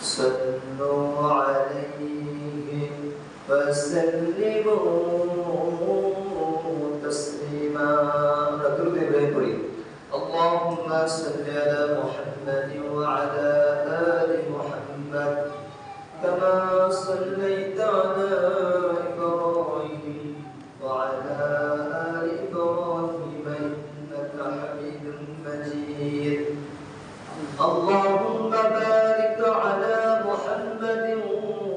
صلوا عليه وسلموا تسليما. درود إبراهيم. اللهم صل على محمد وعلى آل محمد كما صليت على إبراهيم وعلى آل إبراهيم إنك حميد مجيد. اللهم بارك على محمد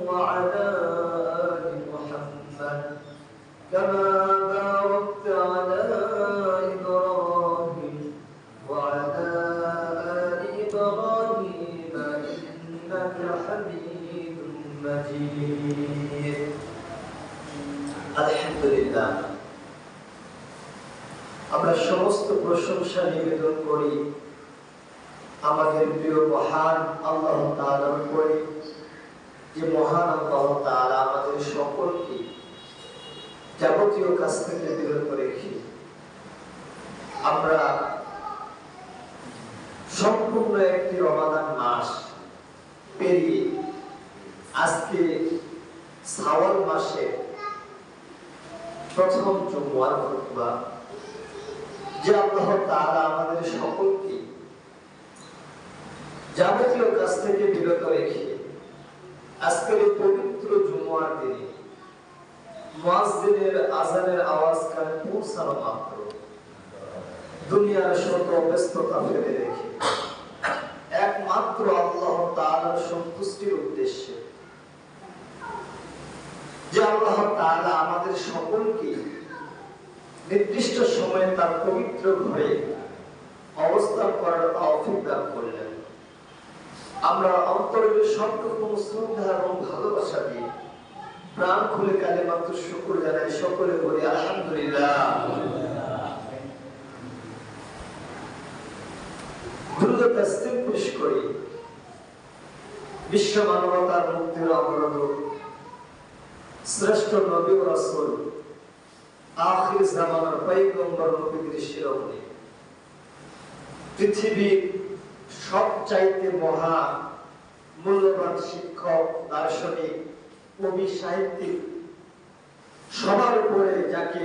وعلى آل محمد كما باركت على إبراهيم وعلى آل إبراهيم إنك حميد مجيد. الحمد لله. আমরা সমস্ত প্রশংসা নিবেদন করি আমাদের প্রিয় মহান আল্লাহ তাআলার উপরে, যে মহান আল্লাহ তাআলা আমাদের সকলকে যাবতীয় কাজ থেকে বিরত রেখে আমরা সম্পূর্ণ একটি রমাদান মাস পেরিয়ে আজকে শাওয়াল মাসে প্রথম জুমার খুতবা, যে আল্লাহ তাআলা আমাদের সকলকে যাবতীয় কাজ থেকে বিরত রেখে আজকের এই পবিত্র জুমার দিনে মুয়াজ্জিনের আযানের আওয়াজ কানে পৌঁছানো মাত্র দুনিয়ার শত ব্যস্ততা ফেলে রেখে একমাত্র আল্লাহ তাআলার সন্তুষ্টির উদ্দেশ্যে, যে আল্লাহ তাআলা আমাদের সকলকে নির্দিষ্ট সময়ে তার পবিত্র ঘরে অবস্থান করার তৌফিক দান করলেন, আমরা অন্তরের সবরকম শ্রদ্ধা এবং ভালোবাসা দিয়ে প্রাণ খুলে কালিমাতুর শুকর জানাই, সকলে বলি আলহামদুলিল্লাহ। দ্রুত তাসলিম পেশ করি বিশ্ব মানবতার মুক্তির অবরোধক শ্রেষ্ঠ নবী ও রাসূল আখির জামানার পয়গম্বর নবীর শিরোমণি, পৃথিবীর সবচাইতে মহা মূল্যবান শিক্ষক, দার্শনিক, কবি, সাহিত্যিক, সবার উপরে যাকে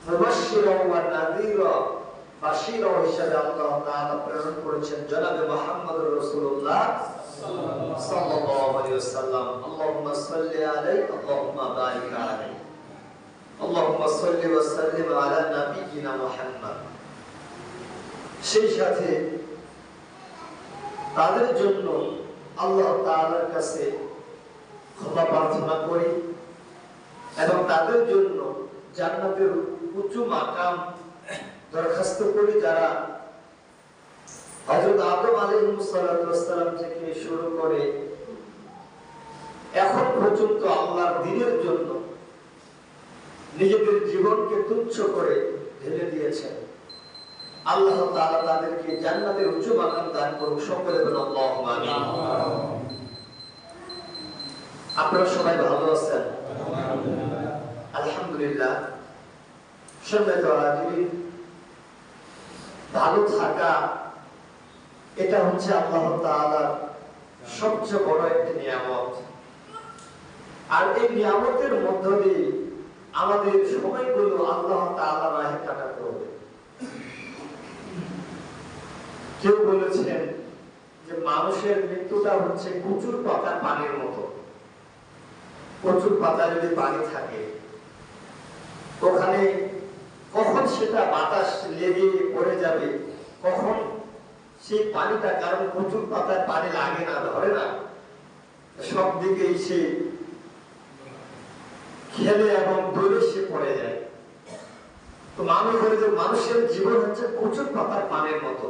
মুবাশশিরা ওয়া নাযীরা বাশীরা হিসেবে আল্লাহ তাআলা প্রেরণ করেছেন জনাবে মুহাম্মদুর রাসূলুল্লাহ সাল্লাল্লাহু আলাইহি ওয়াসাল্লাম। আল্লাহুম্মা সাল্লি আলাইহি আল্লাহুম্মা বারিক আলাইহি আল্লাহুম্মা সাল্লি ওয়া সাল্লিম আলা নাবিয়িনা মুহাম্মদ। সেই সাথে তাদের জন্য আল্লাহ তাআলার কাছে ক্ষমা প্রার্থনা করি এবং তাদের জন্য জান্নাতের উঁচু মাকাম দরখাস্ত করি, যারা হযরত আদম আলাইহিস সালাম থেকে শুরু করে এখন পর্যন্ত আল্লাহর দ্বীনের জন্য নিজেদের জীবনকে তুচ্ছ করে ঢেলে দিয়েছেন। আল্লাহ তাআলা তাদেরকে জান্নাতের উঁচু মাকাম দান করুন, সকলে বলুন আল্লাহুম্মা আমিন। আপনারা সবাই ভালো আছেন? আলহামদুলিল্লাহ। সম্মানিত হাজিরিন, ভালো থাকা এটা হচ্ছে আল্লাহ তাআলার সবচেয়ে বড় একটি নিয়ামত, আর এই নিয়ামতের মধ্য দিয়ে আমাদের সময়গুলো আল্লাহ তাআলার রাহে কাটাতে হবে। কেউ বলেছেন যে মানুষের মৃত্যুটা হচ্ছে কচুর পাতার পানির মতো। কচুর পাতা যদি পানি থাকে, ওখানে কখন সেটা বাতাস লেগে পড়ে যাবে, কখন সেই পানিটা, কারণ কচুর পাতায় পানি লাগে না, ধরে না, সব দিকে সে খেলে এবং দৌড়ে সে পড়ে যায়। তো মানুষ বলে যে মানুষের জীবন হচ্ছে কচুর পাতার পানির মতো।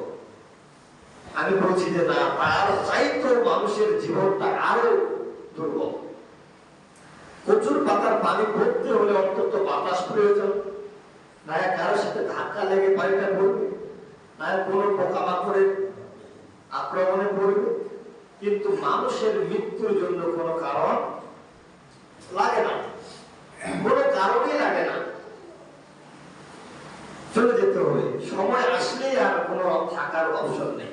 আমি বলছি যে না, তার চাইতো মানুষের জীবনটা আরো দুর্বল। কচুর পাতার পানি ভরতে হলে অন্তত বাতাস প্রয়োজন, না কারোর সাথে ধাক্কা লেগে পানিটা পড়বে, না কোনো পোকামাকড়ের আক্রমণে পড়বে। কিন্তু মানুষের মৃত্যুর জন্য কোনো কারণ লাগে না, কোনো কারণই লাগে না, চলে যেতে হবে। সময় আসলেই আর কোনো থাকার অপশন নেই।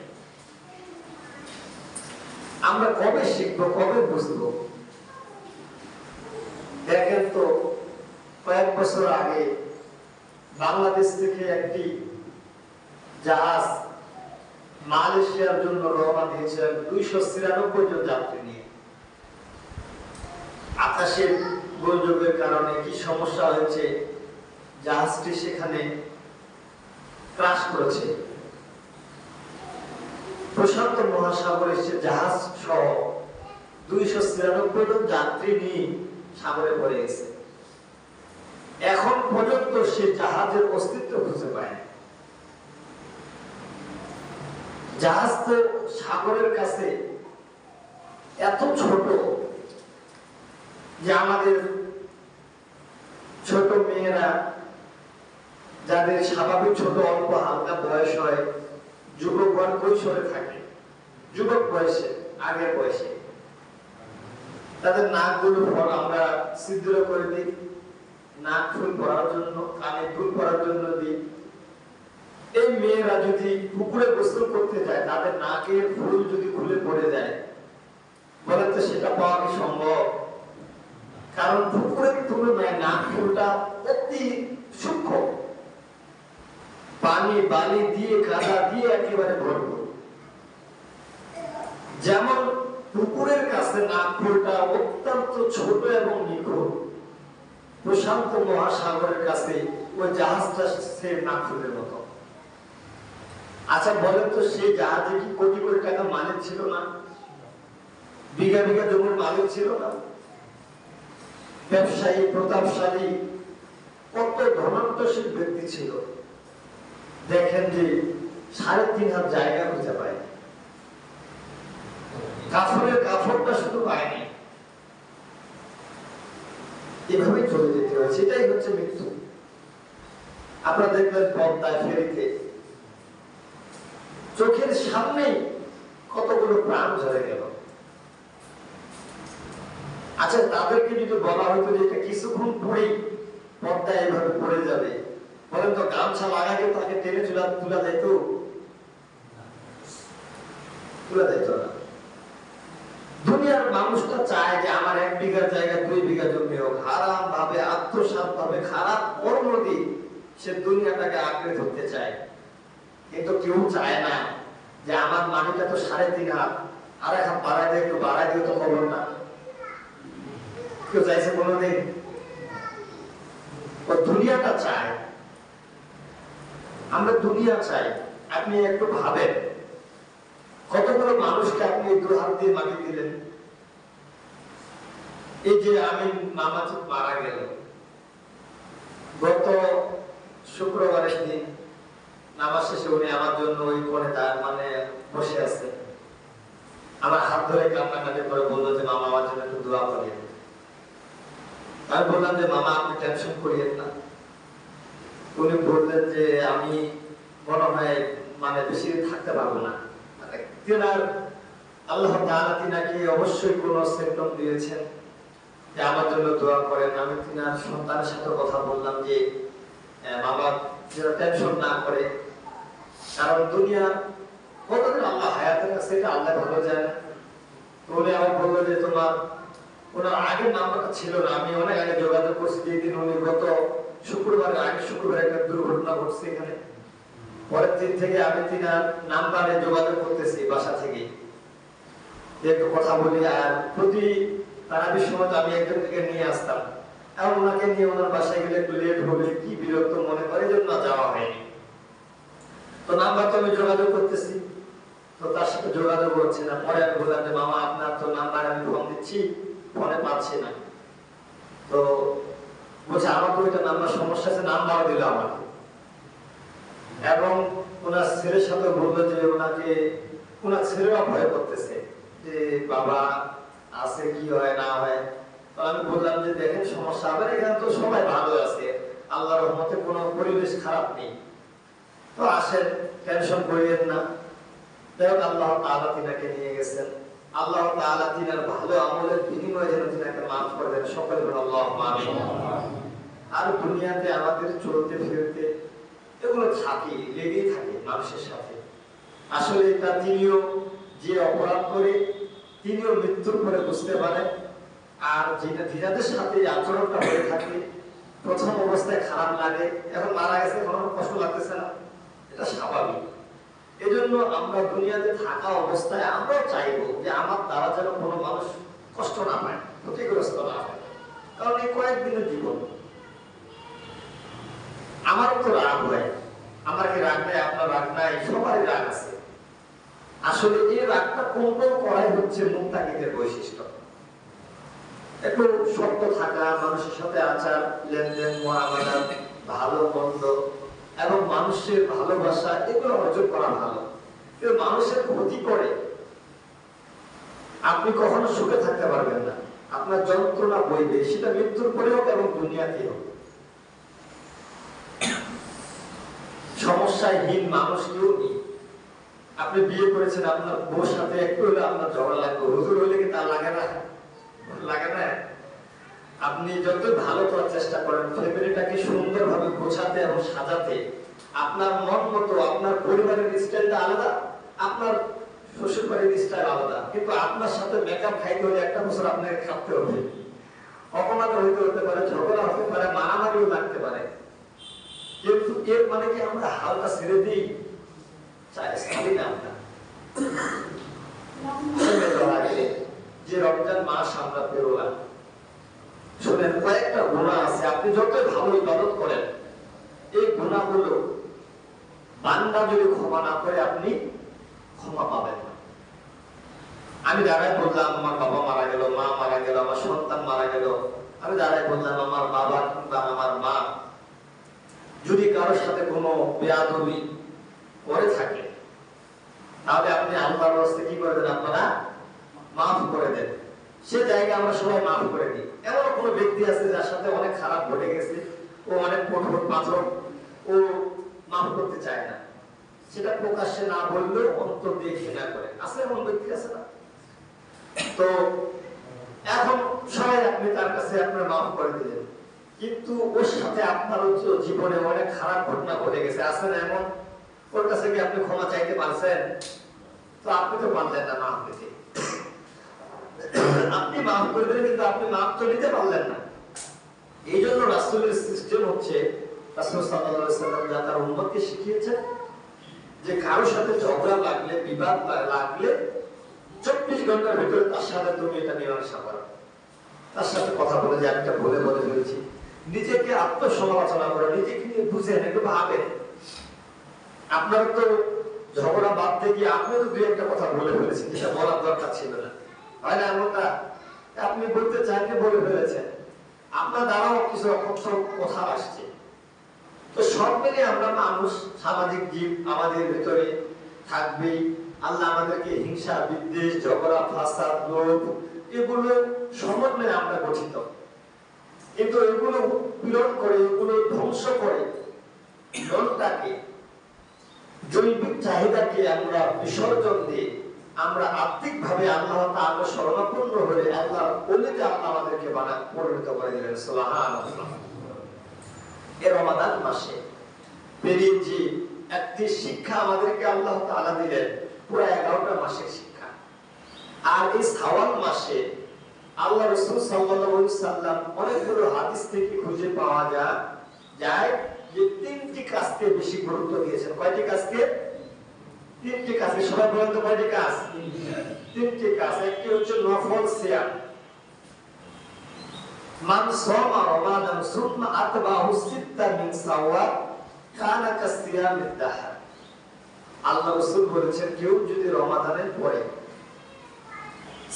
আমরা কবে শিখবো, কবে বুঝবো? দেখেন তো, কয়েক বছর আগে বাংলাদেশ থেকে একটি জাহাজ মালয়েশিয়ার জন্য রওনা দিয়েছিলেন 293 জন যাত্রী নিয়ে। আকাশের গোলযোগের কারণে কি সমস্যা হয়েছে, জাহাজটি সেখানে ক্রাশ করেছে। প্রশান্ত মহাসাগরে সে জাহাজ সহ 293 জন যাত্রী নিয়ে সাগরে পড়ে গেছে। এখন পর্যন্ত সে জাহাজের অস্তিত্ব খুঁজে পায় না। জাহাজ তো সাগরের কাছে এত ছোট যে আমাদের ছোট মেয়েরা যাদের স্বাভাবিক ছোট অল্প হালকা বয়স হয়, যুবক বা কৈশোরে থাকে, যুবক বয়সে, আগের বয়সে তাদের নাকগুলো আমরা ছিদ্র করে দিই, নাক ফুল পড়ার জন্য, কানে ফুল পড়ার জন্য দিই। এই মেয়েরা যদি পুকুরে গোসল করতে যায়, তাদের নাকের ফুল যদি খুলে পড়ে যায়, বলে তো সেটা পাওয়া কি সম্ভব? কারণ পুকুরের তুলনায় নাক ফুলটা অতি সূক্ষ্ম, পানি বালি দিয়ে কাদা দিয়ে একেবারে ভরপুর। যেমন পুকুরের কাছে নাক ফুলটা অত্যন্ত ছোট এবং নিখুঁত, প্রশান্ত মহাসাগরের কাছে ওই জাহাজটা সে নাক ফুলের মতো। আচ্ছা বলেন তো, সেই জাহাজে কি কোটি কোটি টাকা মালিক ছিল না? বিঘা বিঘা জমির মালিক ছিল না? ব্যবসায়ী, প্রতাপশালী, কত ধনাত্মশীল ব্যক্তি ছিল। দেখেন যে 3.5 হাত জায়গা খুঁজে পায়, কাফনের কাফনটা শুধু পায়নি, এভাবেই চলে যেতে হয়। সেটাই হচ্ছে মৃত্যু। আপনারা দেখবেন পদ্মায় ফেরিতে চোখের সামনেই কতগুলো প্রাণ ঝরে গেল। আচ্ছা তাদেরকে যদি বলা হতো যে এটা কিছুক্ষণ পরেই পদ্মায় এভাবে পড়ে যাবে, বলেন তো গামছা লাগাকে তাকে টেনে তুলা যেত? তুলা যেত না। দুনিয়ার মানুষটা চায় যে আমার 1 বিঘা জায়গা 2 বিঘা জমি হোক, হারাম ভাবে, আত্মসাৎ ভাবে, খারাপ কর্ম দিয়ে সে দুনিয়াটাকে আঁকড়ে ধরতে চায়। কিন্তু কেউ চায় না যে আমার মাটিটা তো 3.5 হাত, আর 1 হাত বাড়াই দিয়ে, একটু বাড়াই দিয়ে তো খবর না। কেউ চাইছে কোনোদিন? ও দুনিয়াটা চায়, আমরা দুনিয়া চাই। আপনি একটু ভাবেন, কতগুলো মানুষকে আপনি 2 হাত দিয়ে মাটি দিলেন। এই যে আমি মামা মারা গেল গত শুক্রবারের দিন, নামাজ শেষে উনি আমার জন্য ওই কোণে বসে আছে। আমার হাত ধরে কান্নাকাটি করে বললো যে মামা আমার জন্য একটু দোয়া করিয়েন। আমি বললাম যে মামা আপনি টেনশন করিয়েন না। উনি বললেন যে আমি মনে হয় বেশি থাকতে পারবো না। তিনার আল্লাহ তাআলা তিনাকে অবশ্যই কোনো সিম্পটম দিয়েছেন যে আমার জন্য দোয়া করেন। আমি তিনার সন্তানের সাথে কথা বললাম যে বাবা যেন টেনশন না করে, কারণ দুনিয়া কতদিন আল্লাহ হায়াতের কাছে এটা আল্লাহ ভালো জানে। উনি আমার বললো যে তোমার ওনার আগের নাম্বারটা ছিল না, আমি অনেক আগে যোগাযোগ করছি। যেদিন উনি গত শুক্রবারের আগে শুক্রবার একটা দুর্ঘটনা ঘটছে এখানে, পরের দিন থেকে আমি তিনার নাম্বারে যোগাযোগ করতেছি বাসা থেকে, একটু কথা বলি। আর প্রতি তারাবির সময় আমি একজন থেকে নিয়ে আসতাম, এখন ওনাকে নিয়ে ওনার বাসায় গেলে একটু লেট হলে কি বিরক্ত মনে করে, জন্য যাওয়া হয়নি। তো নাম্বার তো আমি যোগাযোগ করতেছি, তো তার সাথে যোগাযোগ হচ্ছে না। পরে আমি বললাম যে মামা আপনার তো নাম্বার আমি ফোন দিচ্ছি, ফোনে পাচ্ছি না। তো বলছে আমার তো ওইটা নাম্বার সমস্যা আছে, নাম্বার দিল আমাকে। এবং ওনার ছেলের সাথে বললো যে ওনাকে, ওনার ছেলেরা ভয় করতেছে যে বাবা আছে কি হয় না হয়। তো আমি বললাম যে দেখেন সমস্যা হবে, এখানে তো সবাই ভালো আছে, আল্লাহর রহমতে কোনো পরিবেশ খারাপ নেই, তো আসেন, টেনশন করিয়েন না। দেখুন আল্লাহ তাআলা তিনাকে নিয়ে গেছেন। আল্লাহ তাআলা তিনার ভালো আমলের বিনিময়ে যেন তিনাকে মাফ করে দেন। সকলে বলুন আল্লাহুম্মা আমিন। আর দুনিয়াতে আমাদের চলতে ফিরতে এগুলো থাকে, লেগেই থাকে মানুষের সাথে। আসলে এটা তিনিও যে অপরাধ করে তিনিও মৃত্যুর পরে বুঝতে পারেন। আর যেটা যাদের সাথে আচরণটা হয়ে থাকে, প্রথম অবস্থায় খারাপ লাগে, এখন মারা গেছে কোনো কষ্ট লাগতেছে না, এটা স্বাভাবিক। এজন্য আমরা দুনিয়াতে থাকা অবস্থায় আমরাও চাইবো যে আমার দ্বারা যেন কোনো মানুষ কষ্ট না পায়, ক্ষতিগ্রস্ত না হয়, কারণ এই কয়েকদিনের জীবন। আমারও তো রাগ হয়, আমার কি রাগ নাই? আপনার রাগ নাই? সবারই রাগ আছে। আসলে এই রাগটা কন্ট্রোল করাই হচ্ছে মুত্তাকিদের বৈশিষ্ট্য। একটু সত্য থাকা, মানুষের সাথে আচার লেনদেন, মুআমালাত, ভালো মন্দ এবং মানুষের ভালোবাসা, এগুলো অর্জন করা ভালো। কিন্তু মানুষের ক্ষতি করে আপনি কখনো সুখে থাকতে পারবেন না, আপনার যন্ত্রণা বইবে, সেটা মৃত্যুর পরে হোক এবং দুনিয়াতে হোক। সমস্যাহীন মানুষ কেউ নেই। আপনি বিয়ে করেছেন, আপনার বউর সাথে একটু হলে আপনার ঝগড়া লাগবে, হুজুর হলে কি তা লাগে না? লাগে না? আপনি যত ভালো করার চেষ্টা করেন, ফ্যামিলিটাকে সুন্দরভাবে গোছাতে এবং সাজাতে, আপনার মন মতো আপনার পরিবারের স্টাইলটা আলাদা, আপনার শ্বশুর বাড়ির স্টাইল আলাদা, কিন্তু আপনার সাথে মেকআপ খাইতে হলে একটা বছর আপনাকে খাটতে হবে। অপমান হতে পারে, ঝগড়া হতে পারে, মারামারিও লাগতে পারে, কিন্তু এর মানে কি আমরা হালকা ছেড়ে দিই? ছাড়ি না আমরা। যে রমজান মাস আমরা পেরোলাম, শুনেন কয়েকটা গুনাহ আছে, আপনি যতই ভালো ইবাদত করেন, এই গুনাহগুলো বান্দা যদি ক্ষমা না করে আপনি ক্ষমা পাবেন না। আমি দাঁড়ায় বললাম আমার বাবা মারা গেল, মা মারা গেল, আমার সন্তান মারা গেল, আমি দাঁড়ায় বললাম আমার বাবা কিংবা আমার মা যদি কারোর সাথে কোনো বেয়াদবি করে থাকে, তাহলে আপনি আল্লাহর রাস্তায় কি করে দেন? আপনারা মাফ করে দেন। সে জায়গা আমরা সবাই মাফ করে দিই। এমন কোনো ব্যক্তি আছে যার সাথে অনেক খারাপ ঘটে গেছে, ও অনেক কঠোর পাথর, ও মাফ করতে চায় না, সেটা প্রকাশ্যে না বললেও অন্তর দিয়ে ঘৃণা করে, আছে এমন ব্যক্তি আছে না? তো এখন সবাই আপনি তার কাছে আপনার মাফ করে দিলেন, কিন্তু ওর সাথে আপনার জীবনে অনেক খারাপ ঘটনা ঘটে গেছে, আছে না এমন? ওর কাছে কি আপনি ক্ষমা চাইতে পারছেন? তো আপনি তো পারলেন না মাফ দিতে। আপনি মাফ করে দিলেন, কিন্তু আপনি মাফ তো নিতে পারলেন না। এই জন্য রাসূলের সিস্টেম হচ্ছে, রাসূল সাল্লাল্লাহু আলাইহি ওয়াসাল্লাম যা তার উম্মতকে শিখিয়েছেন, যে কারোর সাথে ঝগড়া লাগলে, বিবাদ লাগলে 24 ঘন্টার ভিতরে তার সাথে তুমি এটা মীমাংসা করো। তার সাথে কথা বলে যে আমি এটা বলে ফেলেছি, নিজেকে আত্মসমালোচনা করে, নিজেকে নিয়ে বুঝেন, একটু ভাবেন। আপনার তো ঝগড়া বাদ থেকে আপনি তো দুই একটা কথা বলে ফেলেছেন যেটা বলার দরকার ছিল না, হয় না? এমনটা আপনি বলতে চাইতে বলে ফেলেছেন, আপনার দ্বারাও কিছু কথা আসছে। তো সব মিলিয়ে আমরা মানুষ, সামাজিক জীব, আমাদের ভিতরে থাকবেই। আল্লাহ আমাদেরকে হিংসা, বিদ্বেষ, ঝগড়া, ফাসাদ, লোভ, এগুলো সমন্বয়ে আমরা গঠিত। কিন্তু এগুলো পীড়ন করে, এগুলো ধ্বংস করে মনটাকে, জৈবিক চাহিদাকে আমরা বিসর্জন দিয়ে আমরা আত্মিকভাবে আল্লাহ তাআলা শরণাপন্ন হয়ে আল্লাহর ওলিতে আল্লাহ আমাদেরকে পরিণত করে দিলেন। সুবহানাল্লাহ। এই রমাদান মাসে পেরিয়ে যে একটি শিক্ষা আমাদেরকে আল্লাহ তাআলা দিলেন, পুরো 11টা মাসের শিক্ষা। আর এই শাওয়াল মাসে আল্লাহ রাসূল সাল্লাল্লাহু আলাইহি সাল্লাম অনেকগুলো হাদিস থেকে খুঁজে পাওয়া যায় যে 3টি কাজকে বেশি গুরুত্ব দিয়েছেন। কয়টি কাজকে? 3টি কাজকে। সবাই বলেন তো কয়টি কাজ? 3টি কাজ। একটি হচ্ছে নফল সিয়াম। মান সামা রমাদান সুম্মা আতবাহু সিত্তা মিন শাওয়াল কানা কাসিয়ামিদ দাহর। আল্লাহ রাসূল বলেছেন, কেউ যদি রমাদানের পরে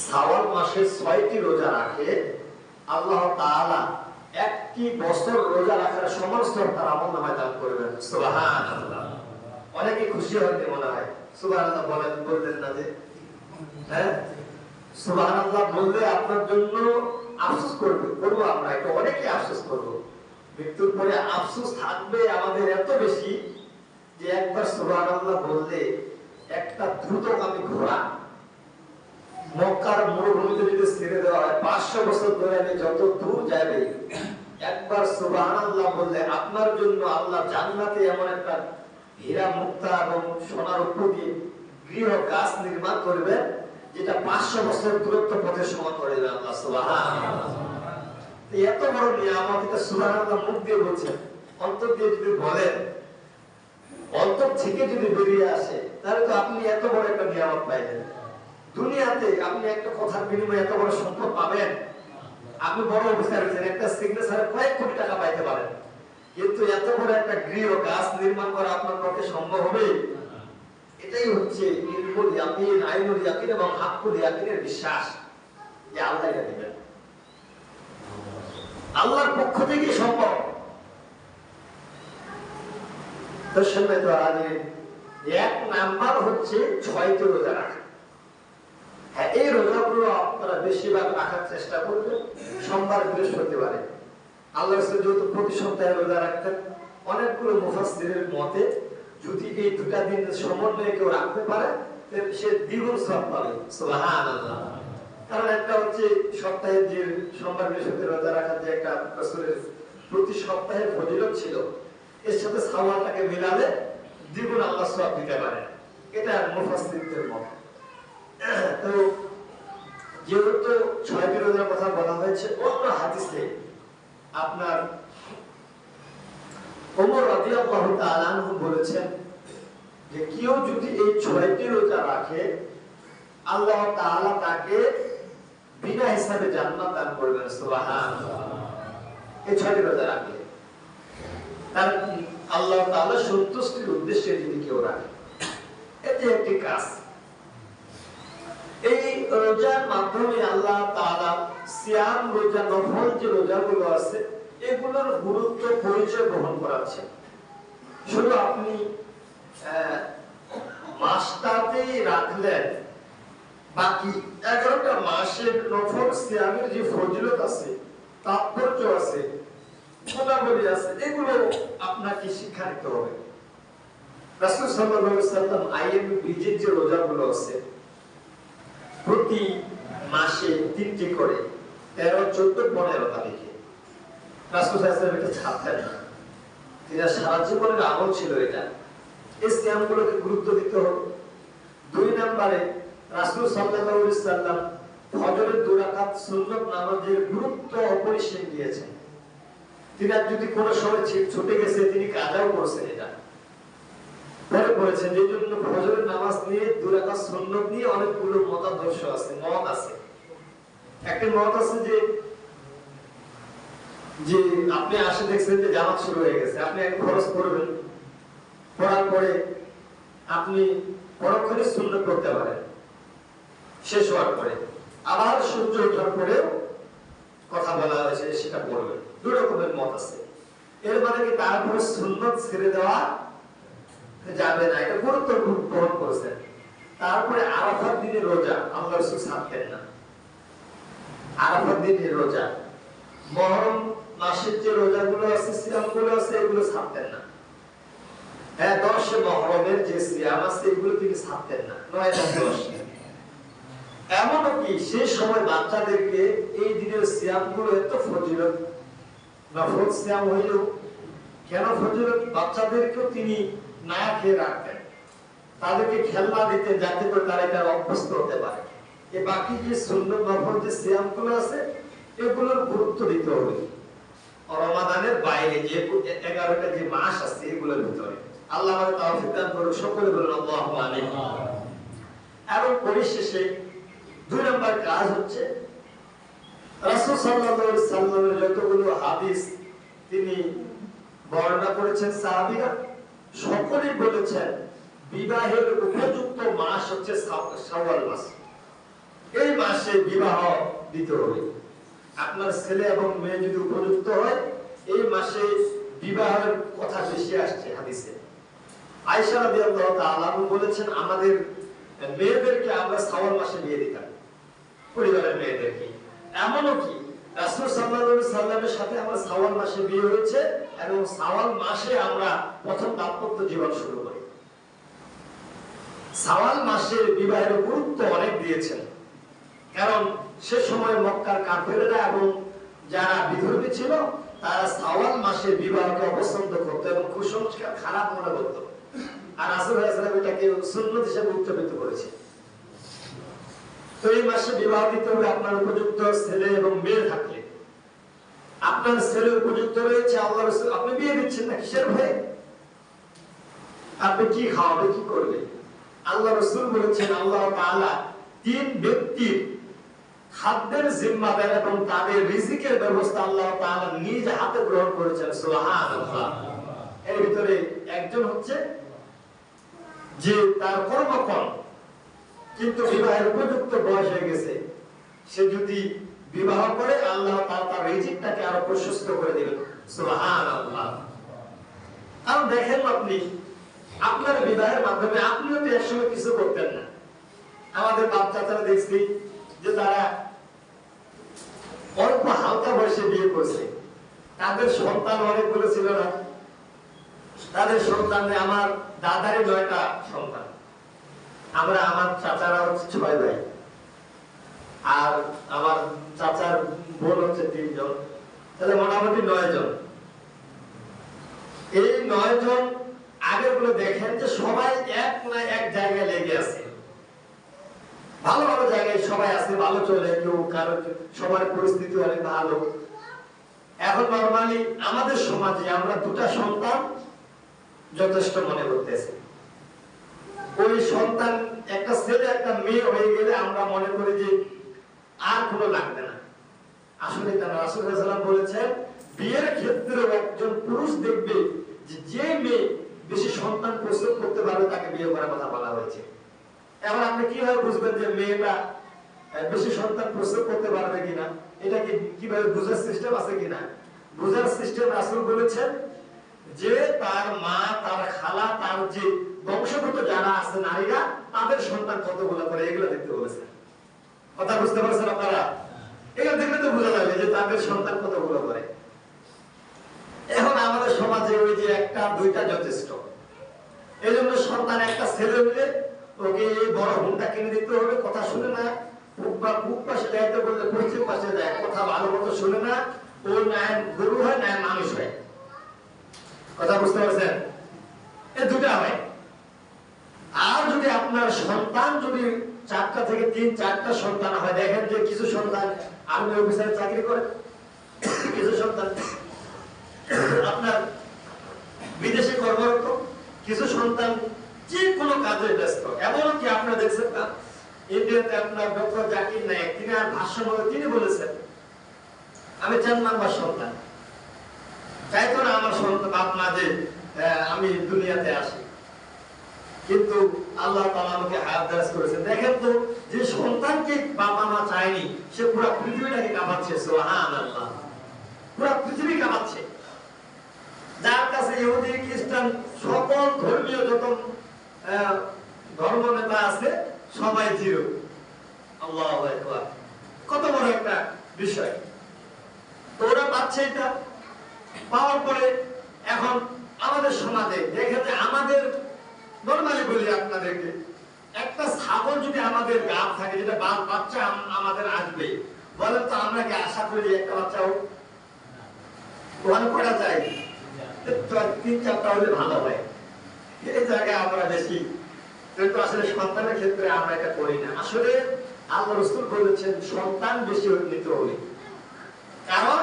শাওয়াল মাসে 6টি রোজা রাখে, আল্লাহ তাআলা একটি বছর রোজা রাখার সমান স্তর তার আমলনামায় দান করবেন। সুবহানাল্লাহ। অনেকে খুশি হতে মনে হয়, সুবহানাল্লাহ বললেন না যে? হ্যাঁ, সুবহানাল্লাহ বললে আপনার জন্য আফসোস করবো আমরা, এটা অনেকে আফসোস করব। মৃত্যুর পরে আফসোস থাকবে আমাদের এত বেশি যে একবার সুবহানাল্লাহ বললে একটা দ্রুতগামী ঘোড়া মক্কার মরুভূমিতে যদি ছেড়ে দেওয়া হয়, 500 বছর ধরে যত দূর যাবে, একবার সুবহানাল্লাহ বললে আপনার জন্য আল্লাহ জান্নাতে এমন একটা হীরা মুক্তা এবং সোনার উপর দিয়ে গৃহ গাছ নির্মাণ করবেন, যেটা 500 বছর বছর দূরত্ব পথের সমান করে দেবেন আল্লাহ সুবহানাল্লাহ। এত বড় নিয়ামত, এটা সুবহানাল্লাহ মুখ দিয়ে বলছেন, অন্তর দিয়ে যদি বলেন, অন্তর থেকে যদি বেরিয়ে আসে, তাহলে তো আপনি এত বড় একটা নিয়ামত পাইলেন। দুনিয়াতে আপনি একটা কথার বিনিময়ে এত বড় সম্পদ পাবেন, আপনি বড় অফিসার হয়েছেন, একটা সিগনেচারে কয়েক কোটি টাকা পাইতে পারেন, কিন্তু এত বড় একটা গৃহ গাছ নির্মাণ করা আপনার পক্ষে সম্ভব হবে? এটাই হচ্ছে ইলমুল ইয়াকিন, আইনুল ইয়াকিন এবং হাক্কুল ইয়াকিনের বিশ্বাস যে আল্লাহ এটা দিবেন, আল্লাহর পক্ষ থেকে সম্ভব। তো শুনবে তো আজ এক নাম্বার হচ্ছে 6টি রোজা রাখা। হ্যাঁ, এই রোজাগুলো আপনারা বেশিরভাগ রাখার চেষ্টা করবেন সোমবার বৃহস্পতিবারে। আল্লাহ রাসূল যেহেতু প্রতি সপ্তাহে রোজা রাখতেন, অনেকগুলো মুফাসসিরের মতে যদি এই দুটা দিন সমন্বয়ে কেউ রাখতে পারে সে দ্বিগুণ সওয়াব পাবে। সুবহানাল্লাহ। কারণ একটা হচ্ছে সপ্তাহে যে সোমবার বৃহস্পতিবার রোজা রাখার যে একটা রাসূলের প্রতি সপ্তাহে ফজিলত ছিল, এর সাথে সাওয়ালটাকে মিলালে দ্বিগুণ আল্লাহ সওয়াব দিতে পারে, এটা মুফাসসিরদের মত। তো যেহেতু 6টি রোজার কথা বলা হয়েছে, অন্য হাদিসে আপনার ওমর রাদিয়াল্লাহু তাআলা আনহু বলেছেন যে কেউ যদি এই 6টি রোজা রাখে, আল্লাহ তাআলা তাকে বিনা হিসাবে জান্নাত দান করবেন। সুবহানাল্লাহ। এই 6টি রোজা রাখলে তার আল্লাহ তাআলা সন্তুষ্টির উদ্দেশ্যে যদি কেউ রাখে, এটি একটি কাজ। এই রোজার মাধ্যমে আল্লাহ তাআলা সিয়াম, রোজা, নফল যে রোজাগুলো আছে এগুলোর গুরুত্ব পরিচয় গ্রহণ করাচ্ছেন। শুধু আপনি মাসটাতেই রাখলেন, বাকি 11টা মাসের নফল সিয়ামের যে ফজিলত আছে, তাৎপর্য আছে, গুণাবলী আছে, এগুলো আপনাকে শিক্ষা নিতে হবে। রাসূল সাল্লাল্লাহু আলাইহি সাল্লাম আইয়ামে বীজের যে রোজাগুলো আছে, প্রতি মাসে 3টি করে 13, 14, 15 তারিখে রাসূল সাল্লাল্লাহু আলাইহি ওয়াসাল্লাম এটা ছাড়তেন না। এটা সারা জীবনের আমল ছিল। এটা এই সিয়ামগুলোকে গুরুত্ব দিতে হবে। 2 নম্বরে রাসূল সাল্লাল্লাহু আলাইহি ওয়াসাল্লাম ফজরের 2 রাকাত সুন্নাত নামাজের গুরুত্ব অপরিসীম দিয়েছেন। তিনি যদি কোনো সময় ছুটে গেছে, তিনি কাজাও করছেন, এটা পরে করেছেন। এই জন্য ফজরের নামাজ নিয়ে 2 রাকাত সুন্নাত নিয়ে অনেকগুলো মতাদর্শ আছে, মত আছে। একটা মত আছে যে আপনি আসে দেখছেন যে জামাত শুরু হয়ে গেছে, আপনি এক ফরজ করবেন, পড়ার পরে আপনি পরক্ষণে সুন্নাত করতে পারেন, শেষ হওয়ার পরে আবার সূর্য ওঠার পরে কথা বলা হয়েছে সেটা পড়বেন। 2 রকমের মত আছে। এর মানে কি তারপরে সুন্নাত ছেড়ে দেওয়া যাবে না, এটা গুরুত্ব গ্রহণ করেছেন। তারপরে আরাফাত দিনে রোজা আল্লাহ রাসূল ছাড়তেন না। আরাফাত দিনে রোজা, মুহররম মাসের যে রোজাগুলো আছে, সিয়ামগুলো আছে, এগুলো ছাড়তেন না। 10 মুহররমের যে সিয়াম আছে এগুলো তিনি ছাড়তেন না, 9 এবং 10। এমনকি সেই সময় বাচ্চাদেরকে এই দিনের সিয়ামগুলো এত ফজিলত, নফল সিয়াম হইল কেন ফজিলত, বাচ্চাদেরকেও তিনি না খেয়ে রাখতেন, তাদেরকে খেলনা দিতেন যাতে করে তারা এটা অভ্যস্ত হতে পারে। এই বাকি যে সুন্নাত নফল যে সিয়ামগুলো আছে এগুলোর গুরুত্ব দিতে হবে। রমাদানের বাইরে যে 11টা যে মাস আছে এগুলোর ভিতরে আল্লাহ আমাদের তৌফিক দান করুন। সকলে বলুন আল্লাহু আমিন। এবং পরিশেষে 2 নম্বর কাজ হচ্ছে রাসূল সাল্লাল্লাহু আলাইহি সাল্লামের যতগুলো হাদিস তিনি বর্ণনা করেছেন, সাহাবীরা সকলেই বলেছেন বিবাহের উপযুক্ত মাস হচ্ছে শাওয়াল মাস। এই মাসে বিবাহ দিতে হবে। আপনার ছেলে এবং মেয়ে যদি উপযুক্ত হয়, এই মাসে বিবাহের কথা বেশি আসছে হাদিসে। আয়েশা রাদিয়াল্লাহু তাআলা বলেছেন আমাদের মেয়েদেরকে আমরা শাওয়াল মাসে বিয়ে দিতাম, পরিবারের মেয়েদেরকে। এমনও কি রাসূল সাল্লাল্লাহু আলাইহি সাল্লামের সাথে আমরা শাওয়াল মাসে বিয়ে হয়েছে এবং শাওয়াল মাসে আমরা প্রথম দাম্পত্য জীবন শুরু করি। শাওয়াল মাসের বিবাহের গুরুত্ব অনেক দিয়েছেন, কারণ সে সময় মক্কার কাফেররা এবং যারা বিধর্মী ছিল তারা শাওয়াল মাসে বিবাহকে অপছন্দ করত এবং কুসংস্কার খারাপ মনে করত। আর রাসূল সাল্লাল্লাহু আলাইহি ওয়াসাল্লাম এটাকে সুন্নাত হিসেবে উত্থাপিত করেছে। তো এই মাসে বিবাহ দিতে হবে আপনার উপযুক্ত ছেলে এবং মেয়ে থাকলে। আপনার ছেলে উপযুক্ত রয়েছে, আল্লাহ রাসূল, আপনি বিয়ে দিচ্ছেন না কিসের ভয়ে? আপনি কি খাওয়াবে, কি করবে? আল্লাহ রাসূল বলেছেন আল্লাহ তাআলা তিন ব্যক্তির খাদ্যের জিম্মাদার এবং তাদের রিজিকের ব্যবস্থা আল্লাহ তাআলা নিজ হাতে গ্রহণ করেছেন। সুবহানাল্লাহ। এর ভিতরে একজন হচ্ছে যে তার কর্মক্ষম কিন্তু বিবাহের উপযুক্ত বয়স হয়ে গেছে, সে যদি বিবাহ করে আল্লাহ তাআলা তার রিজিকটাকে আরো প্রশস্ত করে দিবেন। সুবহানাল্লাহ। কারণ দেখেন আপনি আপনার বিবাহের মাধ্যমে আপনিও তো একসময় কিছু করতেন না। আমাদের বাচ্চারা দেখছি যে তারা অল্প হালকা বয়সে বিয়ে করছে, তাদের সন্তান অনেকগুলো ছিল না। তাদের সন্তান, আমার দাদারই 9টা সন্তান, আমার চাচারা হচ্ছে 6 ভাই, আর আমার চাচার বোন হচ্ছে 3 জন, তাহলে মোটামুটি 9 জন। এই 9 জন আগের গুলো দেখেন যে সবাই এক না এক জায়গায় লেগে আছে, ভালো ভালো জায়গায় সবাই আছে, ভালো চলে, কেউ কারো সবার পরিস্থিতি অনেক ভালো। এখন নরমালি আমাদের সমাজে আমরা 2টা সন্তান যথেষ্ট মনে করতেছি। ওই সন্তান একটা ছেলে একটা মেয়ে হয়ে গেলে আমরা মনে করি যে আর কোনো লাগবে না। আসলে তারা রাসূল সাল্লাল্লাহু আলাইহি ওয়াসাল্লাম বলেছেন বিয়ের ক্ষেত্রে একজন পুরুষ দেখবে যে মেয়ে বেশি সন্তান প্রসব করতে পারবে তাকে বিয়ে করার কথা বলা হয়েছে। এখন আপনি কিভাবে বুঝবেন যে মেয়েটা বেশি সন্তান প্রসব করতে পারবে কিনা? এটা কি কিভাবে বোঝার সিস্টেম আছে কিনা? বোঝার সিস্টেম রাসূল বলেছেন যে তার মা, তার খালা, তার যে বংশগত যারা আছে নারীরা, তাদের সন্তান কতগুলো করে এগুলো দেখতে বলেছেন। কথা বুঝতে পারছেন আপনারা? এগুলো দেখলে তো বোঝা যাবে যে তাদের সন্তান কতগুলো করে। এখন আমাদের সমাজে ওই যে 1টা 2টা যথেষ্ট। এই জন্য সন্তান একটা ছেলে হলে ওকে এই বড় হুন্ডা কিনে দিতে হবে, কথা শুনে না, পূব পাশে যাইতে বললে পশ্চিম পাশে যায়, কথা ভালো মতো শুনে না, ও না গরু হয় না মানুষ হয়। কথা বুঝতে পারছেন? এই 2টা হয়। আর যদি আপনার সন্তান যদি 4টা থেকে 3-4টা সন্তান হয়, দেখেন যে কিছু সন্তান আর্মি অফিসারে চাকরি করে, কিছু সন্তান আপনার বিদেশে কর্মরত, কিছু সন্তান যে কোনো কাজে ব্যস্ত। এমনকি আপনারা দেখছেন না ইন্ডিয়াতে আপনার ডক্টর জাকির নায়েক, তিনি আর ভাষ্য মধ্যে তিনি বলেছেন আমি 4 নাম্বার সন্তান, চাইতো না আমার সন্তান বাপ মা যে আমি দুনিয়াতে আসি, কিন্তু আল্লাহ তাআলা আমাকে হায়াত দারাজ করেছেন। দেখেন তো যে সন্তানকে বাবা মা চায়নি, সে পুরো পৃথিবীটাকে কাঁপাচ্ছে। সুবহানাল্লাহ। পুরো পৃথিবী কাঁপাচ্ছে। যার কাছে ইহুদি খ্রিস্টান সকল ধর্মীয় যত ধর্ম নেতা আছে সবাই জিরো। আল্লাহু আকবার। কত বড় একটা বিষয়। তো ওরা পাচ্ছে এটা, পাওয়ার পরে এখন আমাদের সমাজে দেখে যে আমাদের নরমালি বলি আপনাদেরকে, একটা ছাগল যদি আমাদের গাব থাকে, যেটা বাচ্চা আমাদের আসবে, বলেন তো আমরা কি আশা করি একটা বাচ্চা হোক? ওখানে কয়টা চাই? 3-4টা হলে ভালো হয়। এই জায়গায় আমরা বেশি, কিন্তু আসলে সন্তানের ক্ষেত্রে আমরা এটা করি না। আসলে আল্লাহ রাসূল বলেছেন সন্তান বেশি নিতে হবে, কারণ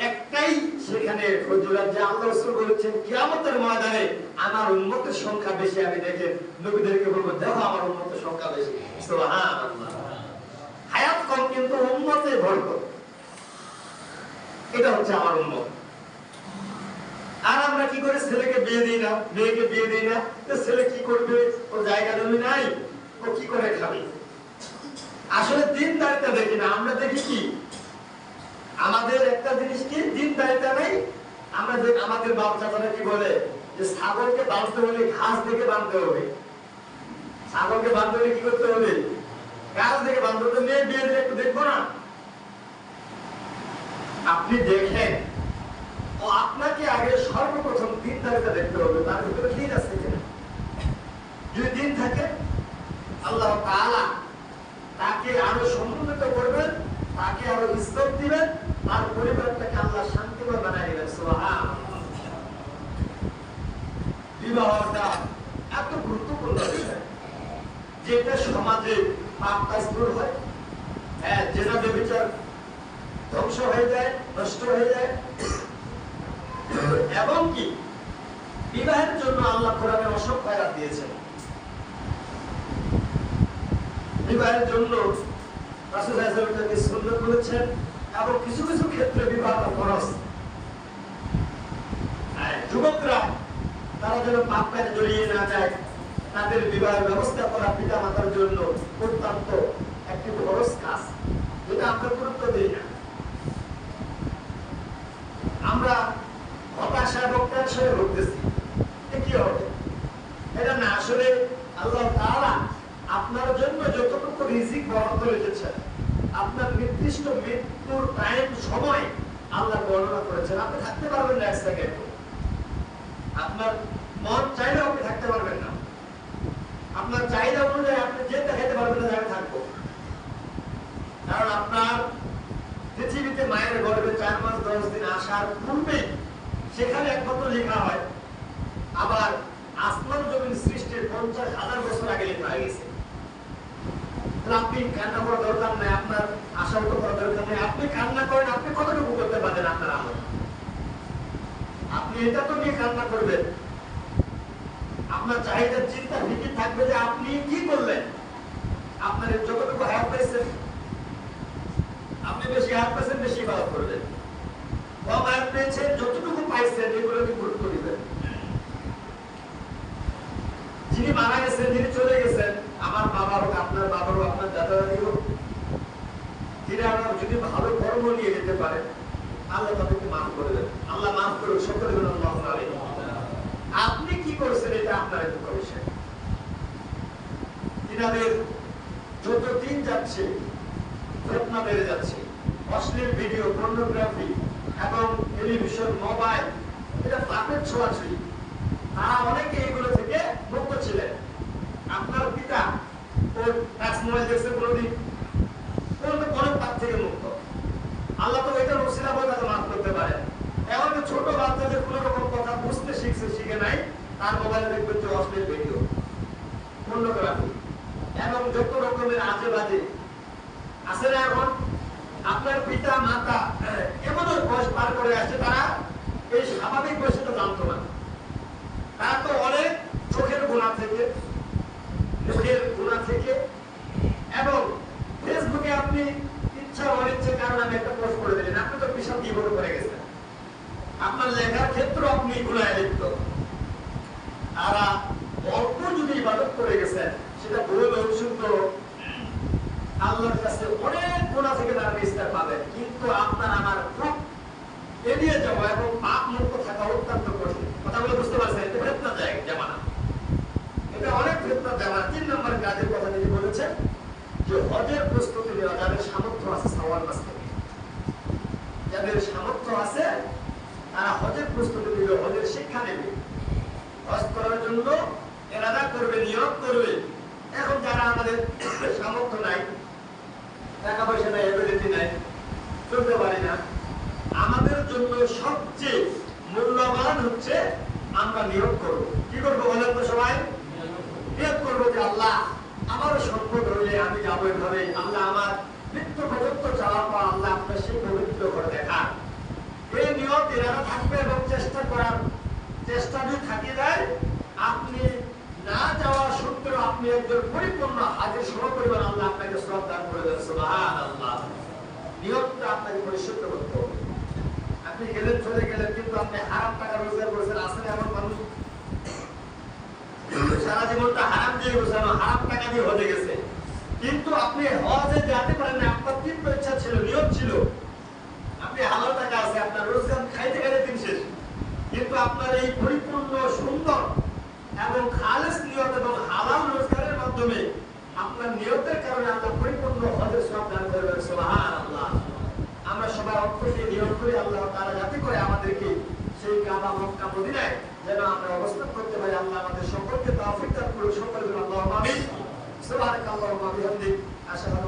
একটাই সেখানে ফজিলত যে আল্লাহ রাসূল বলেছেন কিয়ামতের ময়দানে আমার উম্মতের সংখ্যা বেশি। আমি দেখে নবীদেরকে বলবো দেখো আমার উম্মতের সংখ্যা বেশি। সুবহানাল্লাহ। হায়াত কম কিন্তু উম্মতে বরকত, এটা হচ্ছে আমার উম্মত। আর আমরা কি করে ছেলেকে বিয়ে দিই না, মেয়েকে বিয়ে দিই না। তো ছেলে কি করবে? ওর জায়গা জমি নাই, ও কি করে খাবে? আসলে দিনদারিতা দেখি না, আমরা দেখি কি আমাদের একটা জিনিস কি দিনদারিতা নাই। আমরা যে আমাদের বাপ চাচারা কি বলে যে ছাগলকে বাঁধতে হলে ঘাস থেকে বাঁধতে হবে। ছাগলকে বাঁধতে হলে কি করতে হবে? ঘাস থেকে বাঁধতে হবে। মেয়ে বিয়ে দিলে একটু দেখবো না? আপনি দেখেন ও আপনাকে আগে সর্বপ্রথম দিনদারিতা দেখতে হবে, তার ভিতরে দিন আছে কিনা। যদি দিন থাকে আল্লাহ তাআলা তাকে আরো সম্মানিত করবেন, তাকে আরো ইজ্জত দিবেন, তার পরিবারটাকে আল্লাহ শান্তিময় বানায় দিবেন। সুবহানাল্লাহ। বিবাহটা এত গুরুত্বপূর্ণ বিষয় যেটা সমাজে পাপ কাজ দূর হয়, হ্যাঁ জেনা ব্যভিচার ধ্বংস হয়ে যায়, নষ্ট হয়ে যায়। এবং কি বিবাহের জন্য আল্লাহ কোরআনে অসংখ্য আয়াত দিয়েছেন। বিবাহের জন্য রাসূল সাল্লাল্লাহু আলাইহি ওয়াসাল্লাম সুন্নাত বলেছেন, এবং কিছু কিছু ক্ষেত্রে বিবাহটা ফরজ। যুবকরা তারা যেন পাপ কাজে জড়িয়ে না যায়, তাদের বিবাহের ব্যবস্থা করা পিতা মাতার জন্য অত্যন্ত একটি ফরজ কাজ, যেটা আমরা গুরুত্ব দিই না। আমরা হতাশা এবং টেনশনে ভুগতেছি, কি হবে এটা না। আসলে আল্লাহ তাআলা আপনার জন্য যতটুকু রিজিক বরাদ্দ রেখেছেন, আপনার নির্দিষ্ট মৃত্যুর টাইম সময় আল্লাহ বর্ণনা করেছেন। আপনি থাকতে পারবেন না এক সেকেন্ড, আপনার মন চাইলেও আপনি থাকতে পারবেন না। আপনার চাহিদা অনুযায়ী আপনি যে দেখাতে পারবেন না আমি থাকবো। কারণ আপনার পৃথিবীতে মায়ের গর্ভে 4 মাস 10 দিন আসার পূর্বে সেখানে একমাত্র লেখা হয়, আবার আসমান জমিন সৃষ্টির 50,000 বছর আগে লেখা হয়ে গেছে। আপনি কান্না করার দরকার নেই, আপনার আশা করার দরকার নেই। আপনি কান্না করেন, আপনি কতটুকু করতে পারেন আপনার আমল? আপনি এটা তো নিয়ে কান্না করবেন। আপনার চাহিদার চিন্তা ফিকির থাকবে যে আপনি কি করলেন, আপনার যতটুকু হায়াত পেয়েছেন, আপনি বেশি হায়াত পেয়েছেন বেশি ইবাদত করবেন। কম হায়াত পেয়েছেন, যতটুকু পাইছেন এগুলোকে গুরুত্ব দিবেন। যিনি মারা গেছেন, যিনি চলে গেছেন, আমার বাবা হোক, আপনার বাবা হোক, আপনার দাদা দাদি হোক, তিনি আমার যদি ভালো কর্ম নিয়ে যেতে পারেন, আল্লাহ তাদেরকে মাফ করে দেন। আল্লাহ মাফ করুন, সকলে বলুন আল্লাহুম্মা আমিন। আপনি কি করেছেন এটা আপনার একটু করেছেন। তিনাদের যত দিন যাচ্ছে ফিতনা বেড়ে যাচ্ছে, অশ্লীল ভিডিও, পর্নোগ্রাফি এবং টেলিভিশন, মোবাইল, এটা পাপের ছোঁয়াছুঁয়ি। তারা অনেকে এগুলো থেকে মুক্ত ছিলেন। আপনার পিতা ওর টাচ মোবাইল দেখছে কোনোদিন, অনেক পাপ থেকে মুক্ত। আল্লাহ তো এটা ওসিলা বলে তাকে মাফ করতে পারে। এমন ছোট বাচ্চাদের কোনো রকম কথা বুঝতে শিখছে, শিখে নাই, তার মোবাইলে দেখবেন যে অশ্লীল ভিডিও, পর্নোগ্রাফি এবং যত রকমের আজে বাজে আছে না। এখন আপনার পিতা মাতা এমন বয়স পার করে আসছে, তারা এই স্বাভাবিক বয়সটা জানতো না। তারা তো অনেক চোখের গুণা থেকে, মুখের গুণা থেকে, এবং ফেসবুকে আপনি ইচ্ছা অনিচ্ছা কারণ আমি একটা পোস্ট করে দিলেন, আপনি তো বিশাল বিপদে পড়ে গেছেন। আপনার লেখার ক্ষেত্রে আপনি গুনাহে লিপ্ত। তারা অল্প যদি ইবাদত করে গেছেন, সেটা ভুল অশুদ্ধ, আল্লাহর কাছে অনেক গুনাহ থেকে তারা নিস্তার পাবেন। কিন্তু আপনার আমার খুব এড়িয়ে যাওয়া এবং পাপ মুক্ত থাকা অত্যন্ত কঠিন। কথা বলে বুঝতে পারছেন? এটা ফিতনার জামানা, এটা অনেক ফিতনার জামানা। 3 নম্বর কাজের কথা তিনি বলেছেন যে হজের প্রস্তুতি নেওয়া, যাদের সামর্থ্য আছে শাওয়াল মাস থেকে, যাদের সামর্থ্য আছে তারা হজের প্রস্তুতি নেবে, হজের শিক্ষা নেবে, হজ করার জন্য ইরাদা করবে, নিয়ত করবে। এখন যারা আমাদের সামর্থ্য নাই, টাকা পয়সা নাই, এবিলিটি নাই, চলতে পারি না, আমাদের জন্য সবচেয়ে মূল্যবান হচ্ছে আমরা নিয়ত করব। কি করবো বলেন তো সবাই? নিয়ত করবো যে আল্লাহ আমার সম্পদ হইলে আমি যাবো এভাবে। আল্লাহ আমার মৃত্যু পর্যন্ত যাওয়ার পর আল্লাহ আপনার সেই পবিত্র করে দেখা, এই নিয়ত এরা থাকবে। এবং চেষ্টা করার চেষ্টা যদি থাকে যায়, আপনি না যাওয়া সত্ত্বেও আপনি একজন পরিপূর্ণ হাজের সমপরিমাণ আল্লাহ আপনাকে সওয়াব দান করে দেন। সুবহানাল্লাহ। নিয়তটা আপনাকে পরিশুদ্ধ করতে হবে। আপনি গেলেন, চলে গেলেন, কিন্তু আপনি হারাম টাকা রোজগার করেছেন। আসলে এমন মানুষ সারা জীবনটা হারাম দিয়ে গোছানো, হারাম টাকা দিয়ে হজে গেছে, কিন্তু আপনি হজে যেতে পারেন না। আপনার তীব্র ইচ্ছা ছিল, নিয়ত ছিল, আপনি হালাল টাকা আছে, আপনার রোজগার খাইতে খাইতে দিন শেষ, কিন্তু আপনার এই পরিপূর্ণ সুন্দর এবং খালেস নিয়ত এবং হালাল রোজগারের মাধ্যমে আপনার নিয়তের কারণে আল্লাহ পরিপূর্ণ হজের সওয়াব দান করবেন। সুবহানাল্লাহ। আমরা সবাই অর্থ দিয়ে নিয়ত করি আল্লাহ তাআলা যাতে করে আমাদেরকে সেই কাবা মক্কা মদিনায় যেন আমরা অবস্থান করতে পারি। আল্লাহ আমাদের সকলকে তৌফিক দান করুন। সকলে বলুন আল্লাহুম্মা আমিন। সুবহানাকাল্লাহুম্মা ওয়া বিহামদিক, আশহাদু